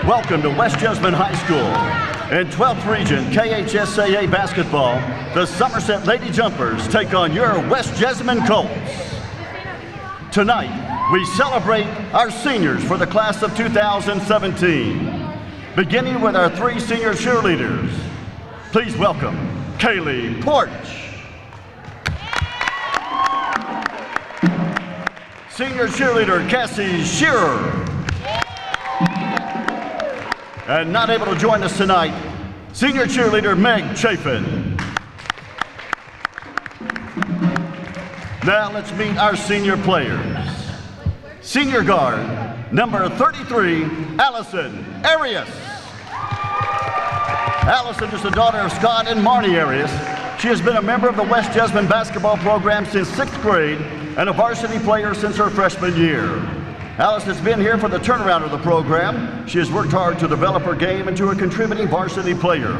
Welcome to West Jessamine High School. In 12th Region KHSAA basketball, the Somerset Lady Jumpers take on your West Jessamine Colts. Tonight, we celebrate our seniors for the class of 2017, beginning with our 3 senior cheerleaders. Please welcome Kaylee Porch, senior cheerleader Cassie Shearer, and not able to join us tonight, senior cheerleader Meg Chafin. Now let's meet our senior players. Senior guard, number 33, Allison Arias. Allison is the daughter of Scott and Marnie Arias. She has been a member of the West Jessamine basketball program since 6th grade and a varsity player since her freshman year. Allison has been here for the turnaround of the program. She has worked hard to develop her game into a contributing varsity player.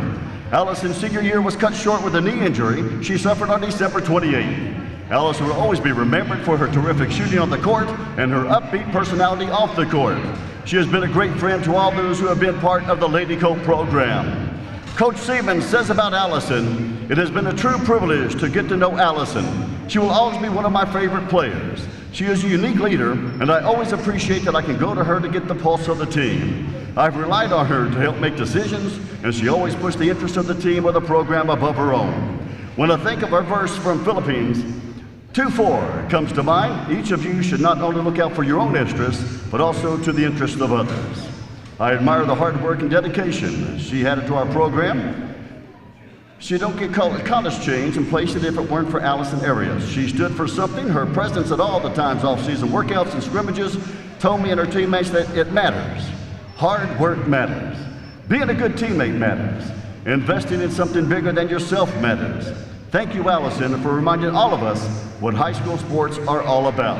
Allison's senior year was cut short with a knee injury she suffered on December 28th. Allison will always be remembered for her terrific shooting on the court and her upbeat personality off the court. She has been a great friend to all those who have been part of the Lady Colt program. Coach Siemens says about Allison, "It has been a true privilege to get to know Allison. She will always be one of my favorite players. She is a unique leader, and I always appreciate that I can go to her to get the pulse of the team. I've relied on her to help make decisions, and she always puts the interest of the team or the program above her own." When I think of our verse from Philippines 2:4 comes to mind, each of you should not only look out for your own interests, but also to the interests of others. I admire the hard work and dedication she added to our program. She don't get college change and place it if it weren't for Allison Arias. She stood for something. Her presence at all the times off-season workouts and scrimmages told me and her teammates that it matters. Hard work matters. Being a good teammate matters. Investing in something bigger than yourself matters. Thank you, Allison, for reminding all of us what high school sports are all about.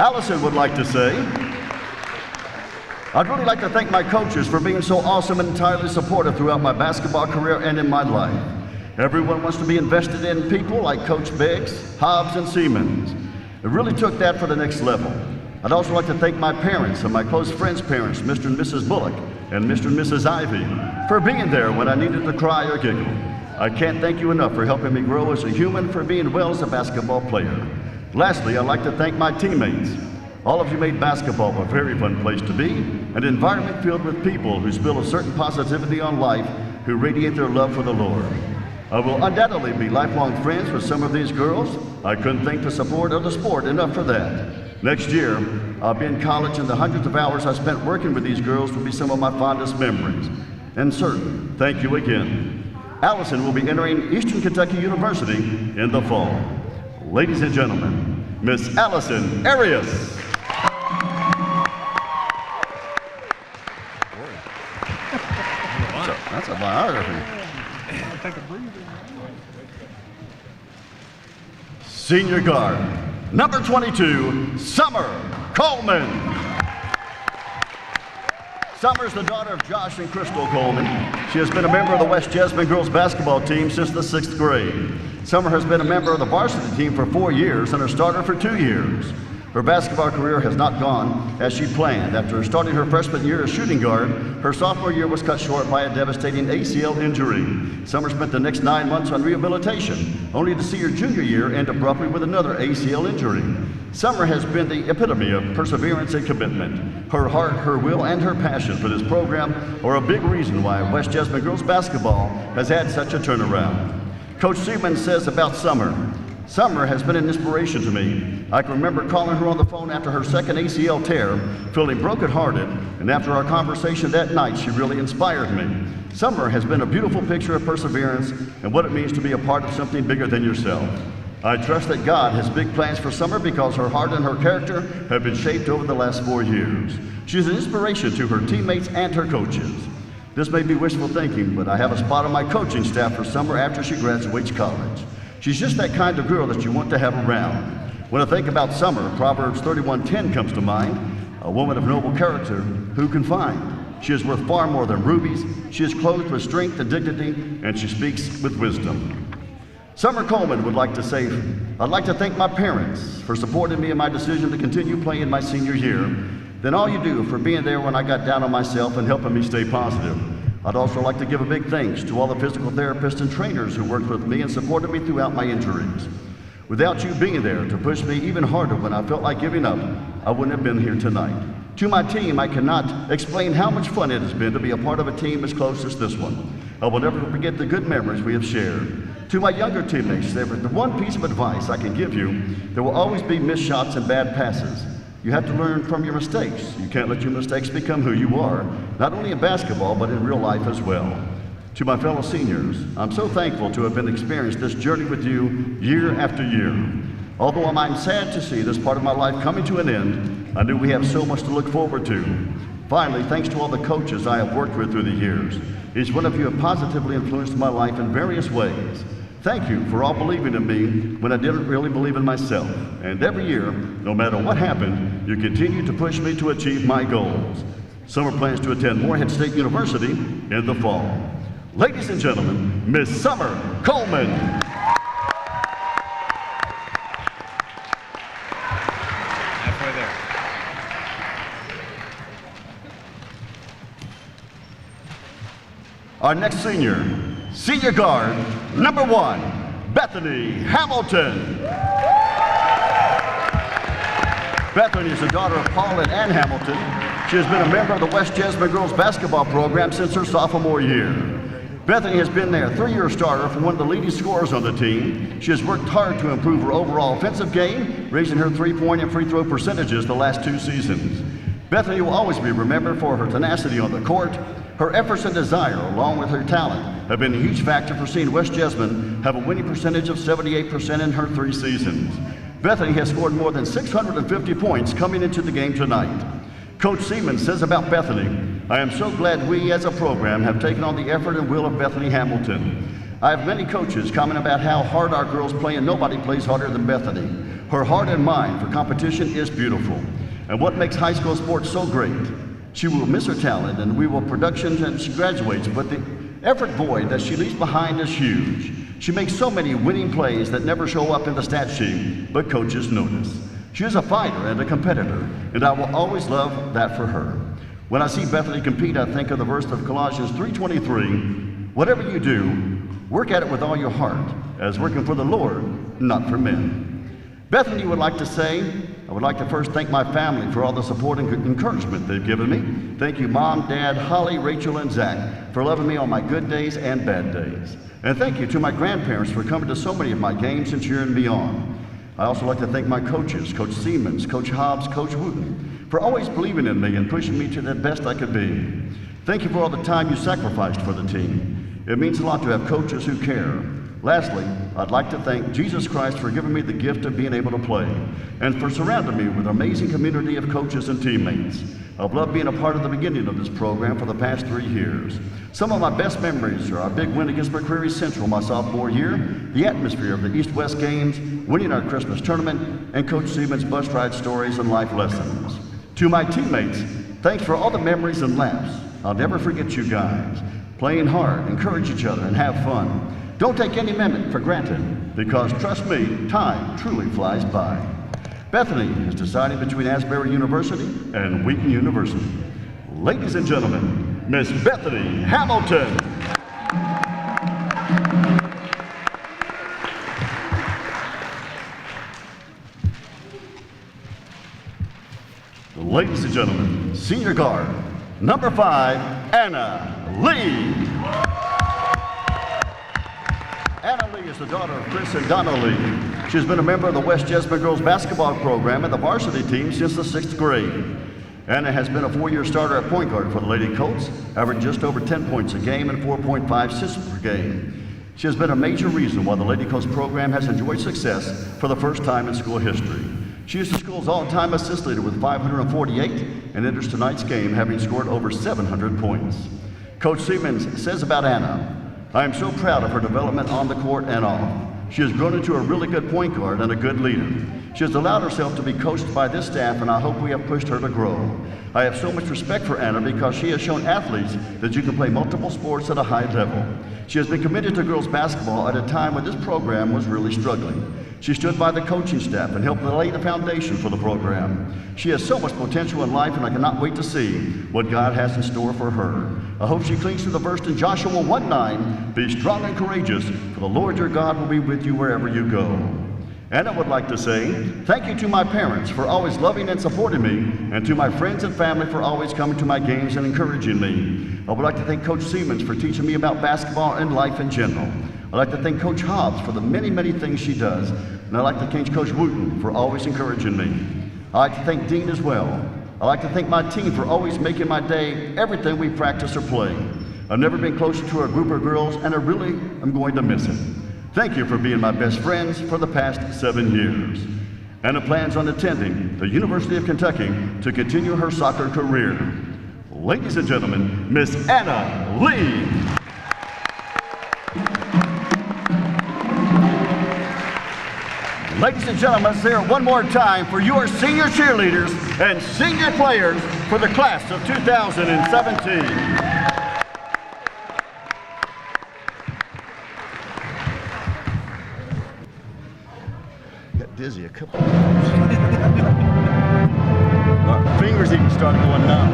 Allison would like to say, "I'd really like to thank my coaches for being so awesome and entirely supportive throughout my basketball career and in my life. Everyone wants to be invested in people like Coach Beggs, Hobbs, and Siemens. It really took that for the next level. I'd also like to thank my parents and my close friends' parents, Mr. and Mrs. Bullock and Mr. and Mrs. Ivy, for being there when I needed to cry or giggle. I can't thank you enough for helping me grow as a human, for being well as a basketball player. Lastly, I'd like to thank my teammates. All of you made basketball a very fun place to be, an environment filled with people who spill a certain positivity on life, who radiate their love for the Lord. I will undoubtedly be lifelong friends with some of these girls. I couldn't thank the support of the sport enough for that. Next year, I'll be in college, and the hundreds of hours I spent working with these girls will be some of my fondest memories. And certain, thank you again. Allison will be entering Eastern Kentucky University in the fall. Ladies and gentlemen, Miss Allison Arias. That's a biography. Senior guard, number 22, Summer Coleman. Summer is the daughter of Josh and Crystal Coleman. She has been a member of the West Jessamine girls basketball team since the 6th grade. Summer has been a member of the varsity team for 4 years and a starter for 2 years. Her basketball career has not gone as she planned. After starting her freshman year as shooting guard, her sophomore year was cut short by a devastating ACL injury. Summer spent the next 9 months on rehabilitation, only to see her junior year end abruptly with another ACL injury. Summer has been the epitome of perseverance and commitment. Her heart, her will, and her passion for this program are a big reason why West Jessamine girls basketball has had such a turnaround. Coach Siemens says about Summer, "Summer has been an inspiration to me. I can remember calling her on the phone after her second ACL tear, feeling brokenhearted, and after our conversation that night, she really inspired me. Summer has been a beautiful picture of perseverance and what it means to be a part of something bigger than yourself. I trust that God has big plans for Summer because her heart and her character have been shaped over the last 4 years. She is an inspiration to her teammates and her coaches. This may be wishful thinking, but I have a spot on my coaching staff for Summer after she graduates college. She's just that kind of girl that you want to have around. When I think about Summer, Proverbs 31:10 comes to mind. A woman of noble character, who can find? She is worth far more than rubies. She is clothed with strength and dignity, and she speaks with wisdom." Summer Coleman would like to say, "I'd like to thank my parents for supporting me in my decision to continue playing my senior year. than all you do for being there when I got down on myself and helping me stay positive. I'd also like to give a big thanks to all the physical therapists and trainers who worked with me and supported me throughout my injuries. Without you being there to push me even harder when I felt like giving up, I wouldn't have been here tonight. To my team, I cannot explain how much fun it has been to be a part of a team as close as this one. I will never forget the good memories we have shared. To my younger teammates, there is the one piece of advice I can give you: there will always be missed shots and bad passes. You have to learn from your mistakes. You can't let your mistakes become who you are, not only in basketball, but in real life as well. To my fellow seniors, I'm so thankful to have been experienced this journey with you year after year. Although I'm sad to see this part of my life coming to an end, I knew we have so much to look forward to. Finally, thanks to all the coaches I have worked with through the years. Each one of you have positively influenced my life in various ways. Thank you for all believing in me when I didn't really believe in myself. And every year, no matter what happened, you continue to push me to achieve my goals. Summer plans to attend Morehead State University in the fall. Ladies and gentlemen, Miss Summer Coleman. Halfway there. Our next senior, senior guard, number 1, Bethany Hamilton. Bethany is the daughter of Paul and Ann Hamilton. She has been a member of the West Jessamine girls basketball program since her sophomore year. Bethany has been their 3-year starter for one of the leading scorers on the team. She has worked hard to improve her overall offensive game, raising her three-point and free throw percentages the last 2 seasons. Bethany will always be remembered for her tenacity on the court. Her efforts and desire, along with her talent, have been a huge factor for seeing West Jessamine have a winning percentage of 78% in her 3 seasons. Bethany has scored more than 650 points coming into the game tonight. Coach Seaman says about Bethany, "I am so glad we as a program have taken on the effort and will of Bethany Hamilton. I have many coaches comment about how hard our girls play, and nobody plays harder than Bethany. Her heart and mind for competition is beautiful. And what makes high school sports so great? She will miss her talent and we will production and she graduates, but the effort void that she leaves behind is huge. She makes so many winning plays that never show up in the stat sheet, but coaches notice. She is a fighter and a competitor, and I will always love that for her. When I see Bethany compete, I think of the verse of Colossians 3:23, whatever you do, work at it with all your heart, as working for the Lord, not for men. Bethany would like to say, I would like to first thank my family for all the support and encouragement they've given me. Thank you, Mom, Dad, Holly, Rachel, and Zach, for loving me on my good days and bad days. And thank you to my grandparents for coming to so many of my games and cheering me on. I also like to thank my coaches, Coach Siemens, Coach Hobbs, Coach Wooten, for always believing in me and pushing me to the best I could be. Thank you for all the time you sacrificed for the team. It means a lot to have coaches who care. Lastly, I'd like to thank Jesus Christ for giving me the gift of being able to play and for surrounding me with an amazing community of coaches and teammates. I've loved being a part of the beginning of this program for the past 3 years. Some of my best memories are our big win against McCreary Central my sophomore year, the atmosphere of the East-West games, winning our Christmas tournament, and Coach Siemens' bus ride stories and life lessons. To my teammates, thanks for all the memories and laughs. I'll never forget you guys. Playing hard, encourage each other, and have fun. Don't take any minute for granted, because trust me, time truly flies by. Bethany is deciding between Asbury University and Wheaton University. Ladies and gentlemen, Miss Bethany Hamilton. Ladies and gentlemen, senior guard, number 5, Anna Lee. Anna Lee is the daughter of Chris and Donnelly. She has been a member of the West Jessamine girls basketball program and the varsity team since the 6th grade. Anna has been a 4-year starter at point guard for the Lady Colts, averaging just over 10 points a game and 4.5 assists per game. She has been a major reason why the Lady Colts program has enjoyed success for the first time in school history. She is the school's all-time assist leader with 548 and enters tonight's game having scored over 700 points. Coach Siemens says about Anna, I am so proud of her development on the court and off. She has grown into a really good point guard and a good leader. She has allowed herself to be coached by this staff, and I hope we have pushed her to grow. I have so much respect for Anna because she has shown athletes that you can play multiple sports at a high level. She has been committed to girls basketball at a time when this program was really struggling. She stood by the coaching staff and helped lay the foundation for the program. She has so much potential in life, and I cannot wait to see what God has in store for her. I hope she clings to the verse in Joshua 1:9, "Be strong and courageous, for the Lord your God will be with you wherever you go." And I would like to say thank you to my parents for always loving and supporting me, and to my friends and family for always coming to my games and encouraging me. I would like to thank Coach Siemens for teaching me about basketball and life in general. I'd like to thank Coach Hobbs for the many, many things she does. And I'd like to thank Coach Wooten for always encouraging me. I'd like to thank Dean as well. I'd like to thank my team for always making my day everything we practice or play. I've never been closer to a group of girls, and I really am going to miss it. Thank you for being my best friends for the past 7 years. Anna plans on attending the University of Kentucky to continue her soccer career. Ladies and gentlemen, Miss Anna Lee. Ladies and gentlemen, let's hear it one more time for your senior cheerleaders and senior players for the class of 2017. Got dizzy a couple of times. Our fingers even started going numb.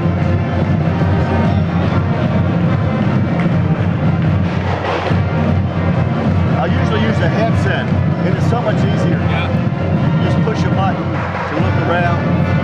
I usually use the headset, and it's so much easier. Yeah. You just push a button to look around.